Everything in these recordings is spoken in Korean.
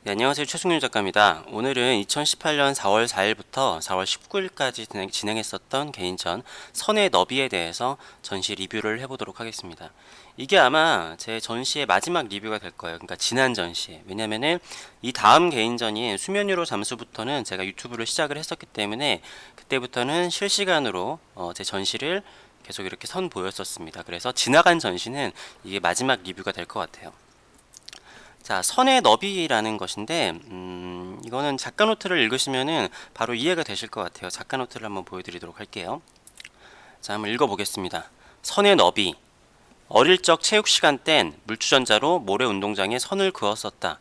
네, 안녕하세요. 최승윤 작가입니다. 오늘은 2018년 4월 4일부터 4월 19일까지 진행했었던 개인전 선의 너비에 대해서 전시 리뷰를 해보도록 하겠습니다. 이게 아마 제 전시의 마지막 리뷰가 될 거예요. 그러니까 지난 전시. 왜냐면은 이 다음 개인전인 수면유로 잠수부터는 제가 유튜브를 시작을 했었기 때문에 그때부터는 실시간으로 제 전시를 계속 이렇게 선보였었습니다. 그래서 지나간 전시는 이게 마지막 리뷰가 될 것 같아요. 자, 선의 너비라는 것인데, 이거는 작가 노트를 읽으시면은 바로 이해가 되실 것 같아요. 작가 노트를 한번 보여드리도록 할게요. 자, 한번 읽어보겠습니다. 선의 너비. 어릴 적 체육 시간 땐 물주전자로 모래 운동장에 선을 그었었다.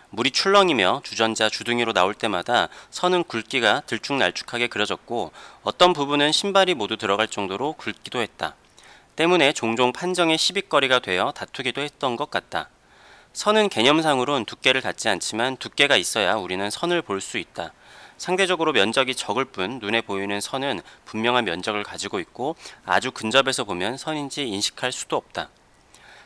물이 출렁이며 주전자 주둥이로 나올 때마다 선은 굵기가 들쭉날쭉하게 그려졌고 어떤 부분은 신발이 모두 들어갈 정도로 굵기도 했다. 때문에 종종 판정의 시비거리가 되어 다투기도 했던 것 같다. 선은 개념상으론 두께를 갖지 않지만 두께가 있어야 우리는 선을 볼 수 있다. 상대적으로 면적이 적을 뿐 눈에 보이는 선은 분명한 면적을 가지고 있고 아주 근접해서 보면 선인지 인식할 수도 없다.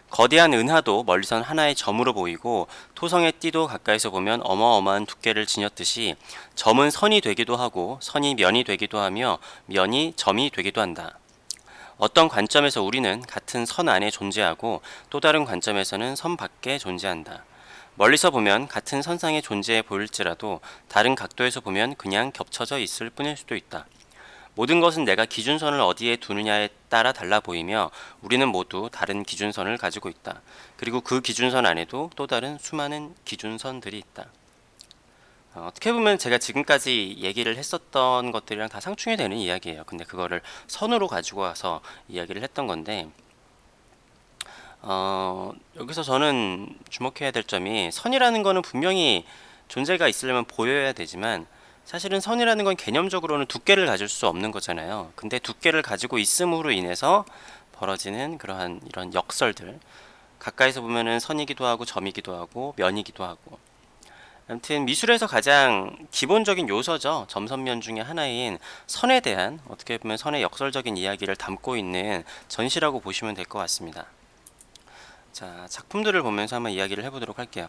거대한 은하도 멀리선 하나의 점으로 보이고 토성의 띠도 가까이서 보면 어마어마한 두께를 지녔듯이 점은 선이 되기도 하고 선이 면이 되기도 하며 면이 점이 되기도 한다. 어떤 관점에서 우리는 같은 선 안에 존재하고 또 다른 관점에서는 선 밖에 존재한다. 멀리서 보면 같은 선상에 존재해 보일지라도 다른 각도에서 보면 그냥 겹쳐져 있을 뿐일 수도 있다. 모든 것은 내가 기준선을 어디에 두느냐에 따라 달라 보이며 우리는 모두 다른 기준선을 가지고 있다. 그리고 그 기준선 안에도 또 다른 수많은 기준선들이 있다. 어떻게 보면 제가 지금까지 얘기를 했었던 것들이랑 다 상충이 되는 이야기예요. 근데 그거를 선으로 가지고 와서 이야기를 했던 건데, 여기서 저는 주목해야 될 점이 선이라는 거는 분명히 존재가 있으려면 보여야 되지만 사실은 선이라는 건 개념적으로는 두께를 가질 수 없는 거잖아요. 근데 두께를 가지고 있음으로 인해서 벌어지는 그러한 이런 역설들, 가까이서 보면은 선이기도 하고 점이기도 하고 면이기도 하고, 아무튼 미술에서 가장 기본적인 요소죠. 점선면 중에 하나인 선에 대한 어떻게 보면 선의 역설적인 이야기를 담고 있는 전시라고 보시면 될 것 같습니다. 자, 작품들을 보면서 한번 이야기를 해보도록 할게요.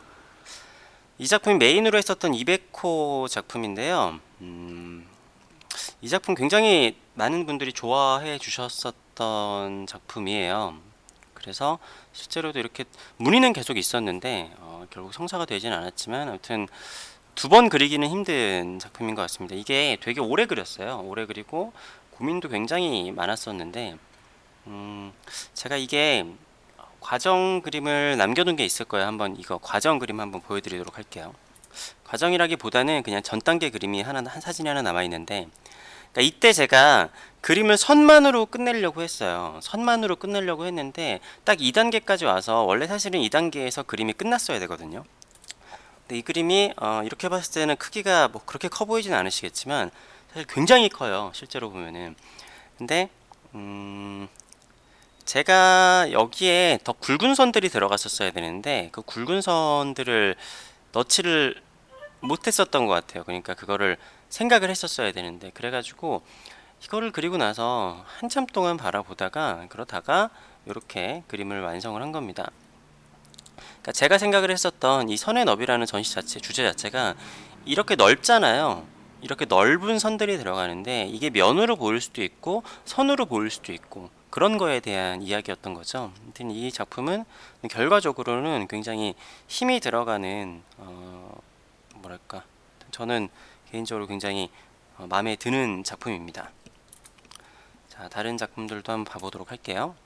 이 작품이 메인으로 했었던 이베코 작품인데요. 이 작품 굉장히 많은 분들이 좋아해 주셨었던 작품이에요. 그래서 실제로도 이렇게 문의는 계속 있었는데 결국 성사가 되진 않았지만 아무튼 두 번 그리기는 힘든 작품인 것 같습니다. 이게 되게 오래 그렸어요. 오래 그리고 고민도 굉장히 많았었는데 제가 이게 과정 그림을 남겨둔 게 있을 거예요. 한번 이거 과정 그림 한번 보여드리도록 할게요. 과정이라기보다는 그냥 전 단계 그림이 한 사진이 하나 남아 있는데, 그러니까 이때 제가 그림을 선만으로 끝내려고 했어요. 선만으로 끝내려고 했는데 딱 2단계까지 와서 원래 사실은 2단계에서 그림이 끝났어야 되거든요. 근데 이 그림이 이렇게 봤을 때는 크기가 뭐 그렇게 커 보이진 않으시겠지만 사실 굉장히 커요. 실제로 보면은. 근데 제가 여기에 더 굵은 선들이 들어갔었어야 되는데 그 굵은 선들을 넣지를 못했었던 것 같아요. 그러니까 그거를 생각을 했었어야 되는데 그래가지고 이거를 그리고 나서 한참 동안 바라보다가 그러다가 이렇게 그림을 완성을 한 겁니다. 그러니까 제가 생각을 했었던 이 선의 너비라는 전시 자체 주제 자체가 이렇게 넓잖아요. 이렇게 넓은 선들이 들어가는데 이게 면으로 보일 수도 있고 선으로 보일 수도 있고 그런 거에 대한 이야기였던 거죠. 아무튼 이 작품은 결과적으로는 굉장히 힘이 들어가는 뭐랄까, 저는 개인적으로 굉장히 마음에 드는 작품입니다. 자, 다른 작품들도 한번 봐보도록 할게요.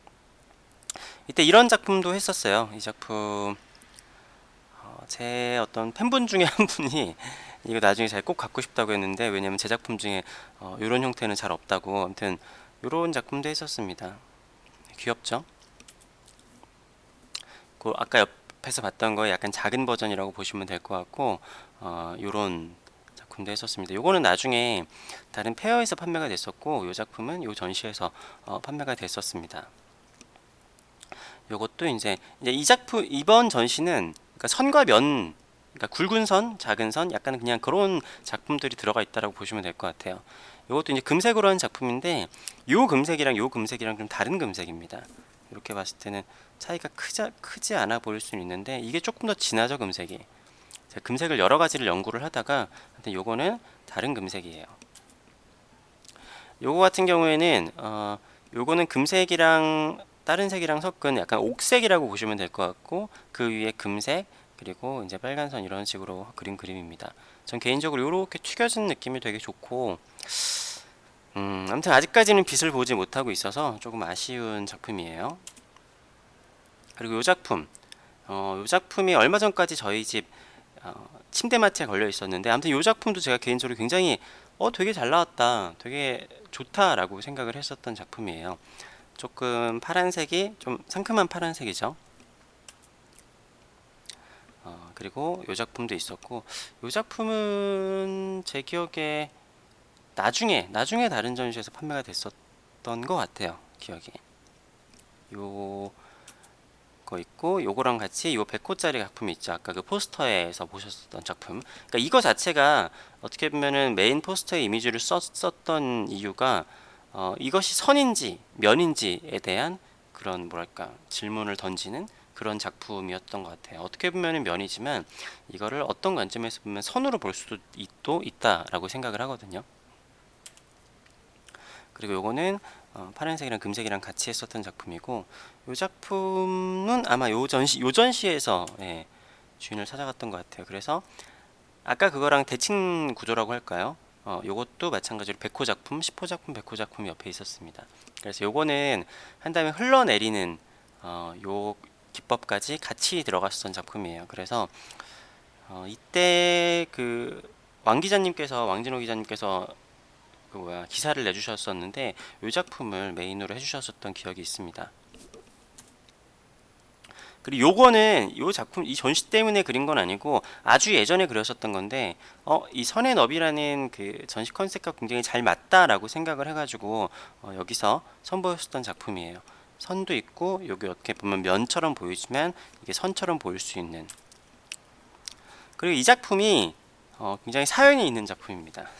이때 이런 작품도 했었어요. 이 작품 제 어떤 팬분 중에 한 분이 이거 나중에 잘 꼭 갖고 싶다고 했는데, 왜냐면 제 작품 중에 이런 형태는 잘 없다고. 아무튼 이런 작품도 했었습니다. 귀엽죠? 그 아까 옆에서 봤던 거 약간 작은 버전이라고 보시면 될 것 같고 이런 작품도 했었습니다. 요거는 나중에 다른 페어에서 판매가 됐었고 이 작품은 이 전시에서 판매가 됐었습니다. 요것도 이제 이 작품 이번 전시는 그러니까 선과 면, 그러니까 굵은 선, 작은 선, 약간 그냥 그런 작품들이 들어가 있다라고 보시면 될 것 같아요. 요것도 이제 금색으로 한 작품인데 요 금색이랑 요 금색이랑 좀 다른 금색입니다. 이렇게 봤을 때는 차이가 크지 않아 보일 수는 있는데 이게 조금 더 진하죠, 금색이. 제가 금색을 여러 가지를 연구를 하다가 하여튼 요거는 다른 금색이에요. 요거 같은 경우에는 요거는 금색이랑 다른 색이랑 섞은 약간 옥색이라고 보시면 될 것 같고, 그 위에 금색 그리고 이제 빨간선 이런 식으로 그린 그림입니다. 전 개인적으로 이렇게 튀겨진 느낌이 되게 좋고, 아무튼 아직까지는 빛을 보지 못하고 있어서 조금 아쉬운 작품이에요. 그리고 이 작품, 이 작품이 얼마 전까지 저희 집 침대마트에 걸려 있었는데, 아무튼 이 작품도 제가 개인적으로 굉장히 되게 잘 나왔다, 되게 좋다라고 생각을 했었던 작품이에요. 조금 파란색이 좀 상큼한 파란색이죠. 그리고 이 작품도 있었고, 이 작품은 제 기억에 나중에 다른 전시에서 판매가 됐었던 것 같아요. 기억에 요거 있고, 요거랑 같이 요 100호짜리 작품이 있죠. 아까 그 포스터에서 보셨었던 작품. 그러니까 이거 자체가 어떻게 보면은 메인 포스터에 이미지를 썼던 이유가 이것이 선인지 면인지에 대한 그런 뭐랄까 질문을 던지는 그런 작품이었던 것 같아요. 어떻게 보면은 면이지만 이거를 어떤 관점에서 보면 선으로 볼 수도 있다라고 생각을 하거든요. 그리고 요거는 파란색이랑 금색이랑 같이 했었던 작품이고, 요 작품은 아마 요 전시에서 주인을 찾아갔던 것 같아요. 그래서 아까 그거랑 대칭 구조라고 할까요? 요것도 마찬가지로 100호 작품, 10호 작품, 100호 작품 옆에 있었습니다. 그래서 요거는 한 다음에 흘러내리는 요 기법까지 같이 들어갔었던 작품이에요. 그래서 이때 그 왕진호 기자님께서 그 기사를 내주셨었는데, 이 작품을 메인으로 해주셨었던 기억이 있습니다. 그리고 요거는 요 작품 이 전시 때문에 그린 건 아니고 아주 예전에 그렸었던 건데, 이 선의 너비라는 그 전시 컨셉과 굉장히 잘 맞다라고 생각을 해가지고 여기서 선보였었던 작품이에요. 선도 있고 여기 어떻게 보면 면처럼 보이지만 이게 선처럼 보일 수 있는. 그리고 이 작품이 굉장히 사연이 있는 작품입니다.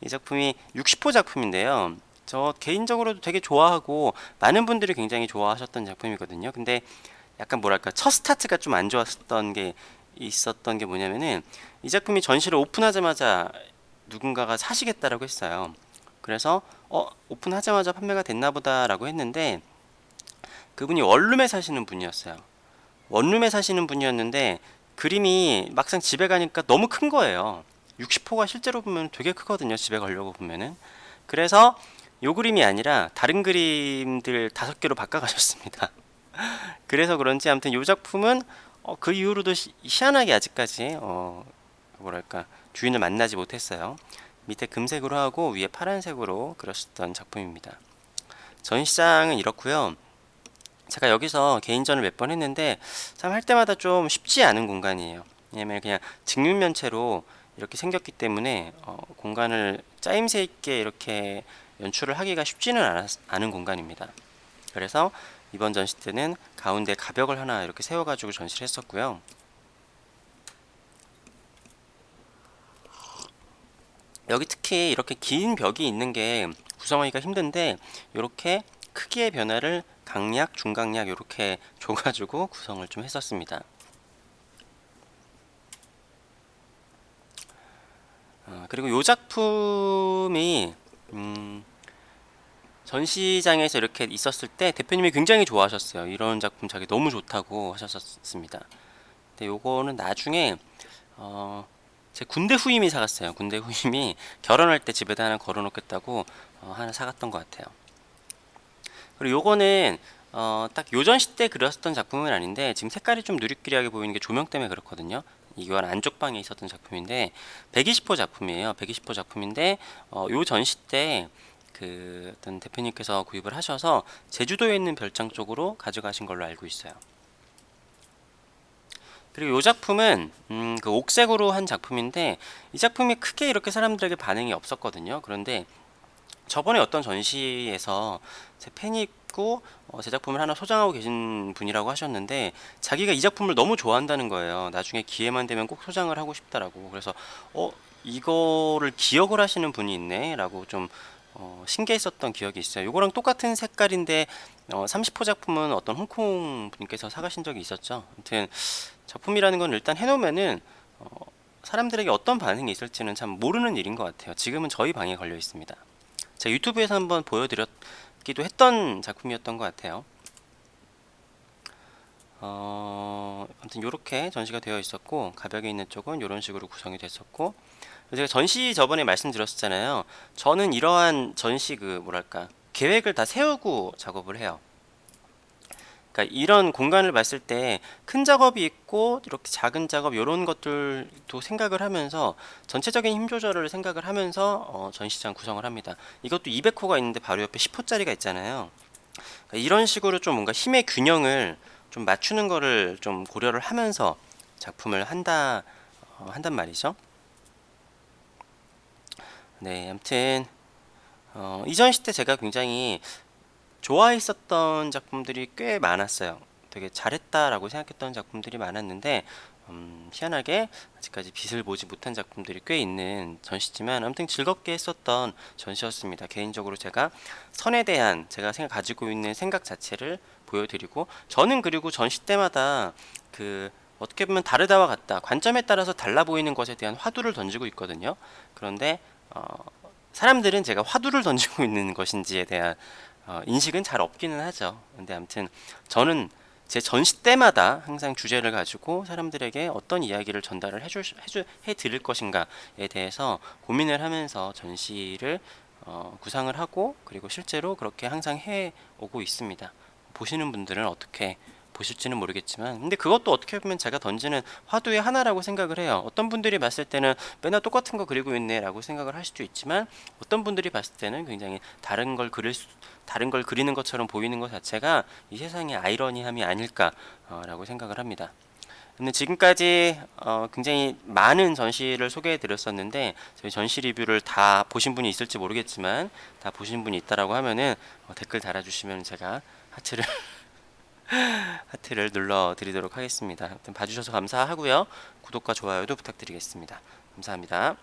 이 작품이 60호 작품인데요. 저 개인적으로도 되게 좋아하고 많은 분들이 굉장히 좋아하셨던 작품이거든요. 근데 약간 뭐랄까 첫 스타트가 좀 안 좋았었던 게 있었던 게 뭐냐면은, 이 작품이 전시를 오픈하자마자 누군가가 사시겠다라고 했어요. 그래서 오픈하자마자 판매가 됐나 보다라고 했는데, 그분이 원룸에 사시는 분이었어요. 원룸에 사시는 분이었는데 그림이 막상 집에 가니까 너무 큰 거예요. 60호가 실제로 보면 되게 크거든요. 집에 가려고 보면은. 그래서 요 그림이 아니라 다른 그림들 5개로 바꿔가셨습니다. 그래서 그런지 아무튼 요 작품은 그 이후로도 희한하게 아직까지 뭐랄까 주인을 만나지 못했어요. 밑에 금색으로 하고 위에 파란색으로 그렸었던 작품입니다. 전시장은 이렇고요. 제가 여기서 개인전을 몇 번 했는데 참 할 때마다 좀 쉽지 않은 공간이에요. 왜냐면 그냥 직육면체로 이렇게 생겼기 때문에 공간을 짜임새 있게 이렇게 연출을 하기가 쉽지는 않은 공간입니다. 그래서 이번 전시 때는 가운데 가벽을 하나 이렇게 세워가지고 전시를 했었고요. 여기 특히 이렇게 긴 벽이 있는 게 구성하기가 힘든데, 이렇게 크기의 변화를 강약, 중강약 이렇게 줘가지고 구성을 좀 했었습니다. 그리고 이 작품이 전시장에서 이렇게 있었을 때 대표님이 굉장히 좋아하셨어요. 이런 작품 자기 너무 좋다고 하셨습니다. 근데 요거는 나중에 제 군대 후임이 사갔어요. 군대 후임이 결혼할 때 집에다 하나 걸어놓겠다고 하나 사갔던 것 같아요. 그리고 요거는 딱 요전시 때 그렸었던 작품은 아닌데 지금 색깔이 좀 누리끼리하게 보이는 게 조명 때문에 그렇거든요. 이건 안쪽 방에 있었던 작품인데 120호 작품이에요. 120호 작품인데 요 전시 때 그 어떤 대표님께서 구입을 하셔서 제주도에 있는 별장 쪽으로 가져가신 걸로 알고 있어요. 그리고 이 작품은 그 옥색으로 한 작품인데, 이 작품이 크게 이렇게 사람들에게 반응이 없었거든요. 그런데 저번에 어떤 전시에서 제 팬이 있고 제 작품을 하나 소장하고 계신 분이라고 하셨는데, 자기가 이 작품을 너무 좋아한다는 거예요. 나중에 기회만 되면 꼭 소장을 하고 싶다라고. 그래서 이거를 기억을 하시는 분이 있네 라고 좀 신기했었던 기억이 있어요. 이거랑 똑같은 색깔인데 30호 작품은 어떤 홍콩 분께서 사가신 적이 있었죠. 아무튼 작품이라는 건 일단 해놓으면은 사람들에게 어떤 반응이 있을지는 참 모르는 일인 것 같아요. 지금은 저희 방에 걸려 있습니다. 제가 유튜브에서 한번 보여드렸기도 했던 작품이었던 것 같아요. 아무튼 이렇게 전시가 되어 있었고, 가벽에 있는 쪽은 이런 식으로 구성이 됐었고, 제가 전시 저번에 말씀드렸잖아요. 저는 이러한 전시 뭐랄까 계획을 다 세우고 작업을 해요. 그러니까 이런 공간을 봤을 때 큰 작업이 있고 이렇게 작은 작업 이런 것들도 생각을 하면서 전체적인 힘 조절을 생각을 하면서 전시장 구성을 합니다. 이것도 200호가 있는데 바로 옆에 10호짜리가 있잖아요. 그러니까 이런 식으로 좀 뭔가 힘의 균형을 좀 맞추는 거를 좀 고려를 하면서 작품을 한단 말이죠. 네, 아무튼 이 전시 때 제가 굉장히 좋아했었던 작품들이 꽤 많았어요. 되게 잘했다라고 생각했던 작품들이 많았는데 희한하게 아직까지 빛을 보지 못한 작품들이 꽤 있는 전시지만 아무튼 즐겁게 했었던 전시였습니다. 개인적으로 제가 선에 대한 제가 가지고 있는 생각 자체를 보여드리고, 저는 그리고 전시 때마다 어떻게 보면 다르다와 같다, 관점에 따라서 달라 보이는 것에 대한 화두를 던지고 있거든요. 그런데 사람들은 제가 화두를 던지고 있는 것인지에 대한 인식은 잘 없기는 하죠. 근데 아무튼 저는 제 전시 때마다 항상 주제를 가지고 사람들에게 어떤 이야기를 전달을 해드릴 것인가에 대해서 고민을 하면서 전시를 구상을 하고, 그리고 실제로 그렇게 항상 해오고 있습니다. 보시는 분들은 어떻게 보실지는 모르겠지만, 근데 그것도 어떻게 보면 제가 던지는 화두의 하나라고 생각을 해요. 어떤 분들이 봤을 때는 맨날 똑같은 거 그리고 있네 라고 생각을 할 수도 있지만, 어떤 분들이 봤을 때는 굉장히 다른 걸 그리는 것처럼 보이는 것 자체가 이 세상의 아이러니함이 아닐까 라고 생각을 합니다. 근데 지금까지 굉장히 많은 전시를 소개해 드렸었는데, 저희 전시 리뷰를 다 보신 분이 있을지 모르겠지만, 다 보신 분이 있다라고 하면은 댓글 달아주시면 제가 하트를 하트를 눌러 드리도록 하겠습니다. 아무튼 봐주셔서 감사하고요. 구독과 좋아요도 부탁드리겠습니다. 감사합니다.